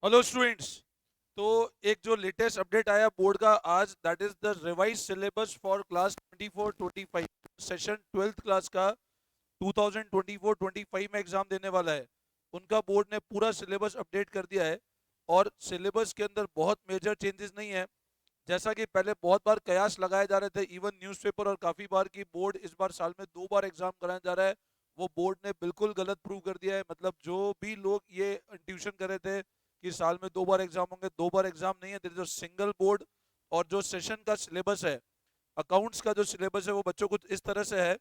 Hello students. तो एक जो लेटेस्ट अपडेट आया बोर्ड का आज, that is the revise syllabus for class 24-25 session 12th class का 2024-25 में एग्जाम देने वाला है। उनका बोर्ड ने पूरा सिलेबस अपडेट कर दिया है और सिलेबस के अंदर बहुत मेजर चेंजेस नहीं है। जैसा कि पहले बहुत बार कयास लगाए जा रहे थे, इवन न्यूज़पेपर और काफ़ी बार की बोर्ड इस बार साल में 2 बार एग्जाम कराया जा रहा है, वो बोर्ड ने बिल्कुल गलत प्रूव कर दिया है। मतलब जो भी लोग ये ट्यूशन कर रहे थे कि साल में 2 बार एग्जाम होंगे, 2 बार एग्जाम नहीं है, there is a single board. और जो सेशन का सिलेबस है, अकाउंट्स का जो सिलेबस है वो बच्चों कुछ इस तरह से है।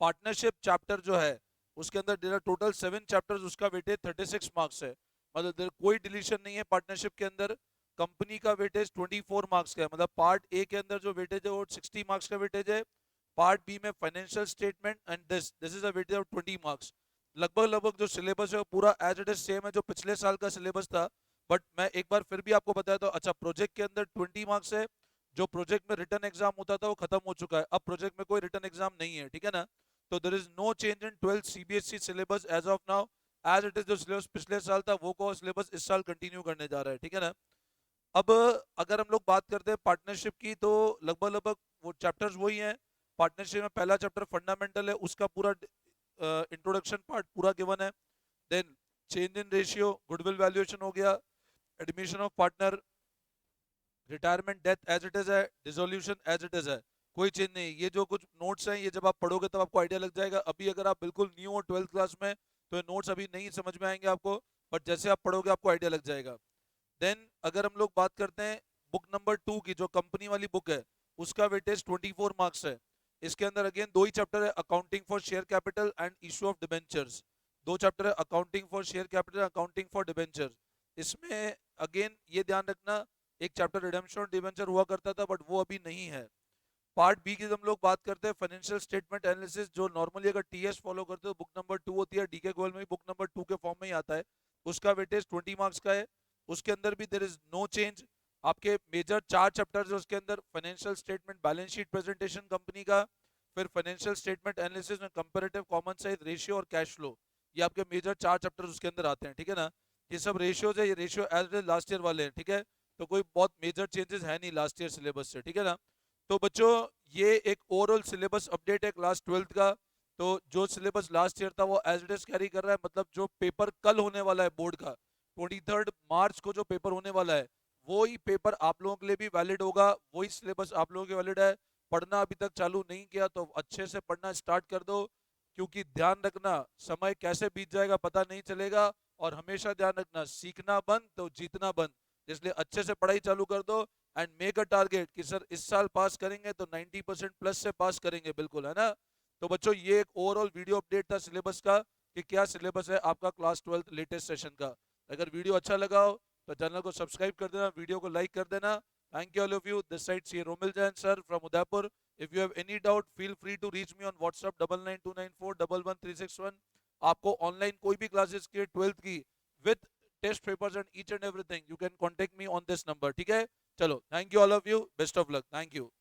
पार्टनरशिप चैप्टर जो है उसके अंदर देयर आर टोटल 7 चैप्टर्स, उसका वेटेज 36 मार्क्स है। मतलब देयर कोई डिलीशन नहीं है पार्टनरशिप के अंदर। कंपनी का वेटेज 24 मार्क्स का है, मतलब पार्ट ए के अंदर जो वेटेज है वो 60 मार्क्स का वेटेज है। पार्ट बी में financial statement and this is a weightage of 20 marks. लगभग लगभग जो सिलेबस है वो पूरा एज इट इज सेम है जो पिछले साल का सिलेबस था। बट मैं एक बार फिर भी आपको बताया तो अच्छा, प्रोजेक्ट के अंदर 20 मार्क्स है। जो प्रोजेक्ट में रिटर्न एग्जाम होता था वो खत्म हो चुका है, अब प्रोजेक्ट में कोई रिटर्न एग्जाम नहीं है, ठीक है ना। तो there is no change in 12th CBSE syllabus as of now. As it is जो सिलेबस पिछले साल था वो को सिलेबस इस साल कंटिन्यू करने जा रहा है, ठीक है ना। अब अगर हम लोग बात करते हैं पार्टनरशिप की, तो लगभग लगभग वो चैप्टर्स वही हैं। पार्टनरशिप में पहला चैप्टर फंडामेंटल है, उसका पूरा इंट्रोडक्शन पार्ट पूरा गिवन है। Then change in ratio, goodwill valuation हो गया, admission of partner, retirement death as it is है, डिसोल्यूशन एज इट इज है, कोई चेंज नहीं। ये जो कुछ नोट्स हैं ये जब आप पढ़ोगे तब आपको आइडिया लग जाएगा। अभी अगर आप बिल्कुल न्यू हो 12th क्लास में तो ये नोट्स अभी नहीं समझ में आएंगे आपको, बट जैसे आप पढ़ोगे आपको आइडिया लग जाएगा। देन अगर हम लोग बात करते हैं बुक नंबर 2 की, जो कंपनी वाली बुक है, उसका वेटेज 24 मार्क्स है। इसके अंदर अगेन 2 ही चैप्टर है, accounting for share capital and issue of debentures. 2 chapter है, accounting for share capital, accounting for debentures. इसमें अगेन ये ध्यान रखना, एक चैप्टर रिडेम्पशन और डिबेंचर हुआ करता था बट वो अभी नहीं है। पार्ट बी की हम लोग बात करते हैं फाइनेंशियल स्टेटमेंट एनालिसिस, जो नॉर्मली अगर टीएस फॉलो करते हो बुक नंबर 2 होती है, डीके गोयल में भी बुक नंबर 2 के फॉर्म में ही आता है। उसका वेटेज 20 मार्क्स का है। उसके अंदर भी देर इज नो चेंज। आपके मेजर 4 चैप्टर्स है उसके अंदर, financial statement, balance sheet presentation company का, फिर फाइनेंशियल स्टेटमेंट एनालिसिस में कंपेरेटिव कॉमन साइज रेशियो और कैश फ्लो। ये आपके मेजर 4 चैप्टर्स उसके अंदर आते हैं, ठीक है ना। ये सब रेशियोज है, ये रेशियो एज लास्ट ईयर वाले हैं, ठीक है। तो कोई बहुत मेजर चेंजेस है नहीं लास्ट ईयर सिलेबस से, ठीक है ना। तो बच्चों, ये एक ओवरऑल सिलेबस अपडेट है क्लास 12th का। तो जो सिलेबस लास्ट ईयर था वो एज इट इज कैरी कर रहा है। मतलब जो पेपर कल होने वाला है बोर्ड का, 23 मार्च को जो पेपर होने वाला है, वो ही पेपर आप लोगों के लिए भी वैलिड होगा, वही सिलेबस आप लोगों के वैलिड है। पढ़ना अभी तक चालू नहीं किया तो अच्छे से पढ़ना स्टार्ट कर दो, क्योंकि ध्यान रखना समय कैसे बीत जाएगा पता नहीं चलेगा। और हमेशा ध्यान रखना, सीखना बंद तो जीतना बंद। इसलिए अच्छे से पढ़ाई चालू कर दो एंड मेक अ टारगेट कि सर इस साल पास करेंगे तो 90% प्लस से पास करेंगे, बिल्कुल, है ना। तो बच्चों, ये एक ओवरऑल वीडियो अपडेट था सिलेबस का कि क्या सिलेबस है आपका क्लास 12th लेटेस्ट सेशन का। अगर वीडियो अच्छा लगा हो तो चैनल को सब्सक्राइब कर देना, वीडियो को लाइक कर देना। Thank you all of you. This side C Romil Jain sir from Udaipur. If you have any doubt feel free to reach me on WhatsApp 9929411361। आपको ऑनलाइन कोई भी क्लासेस की 12th की with test papers and each and everything, you can contact me on this number, ठीक है। चलो, thank you all of you, best of luck, thank you.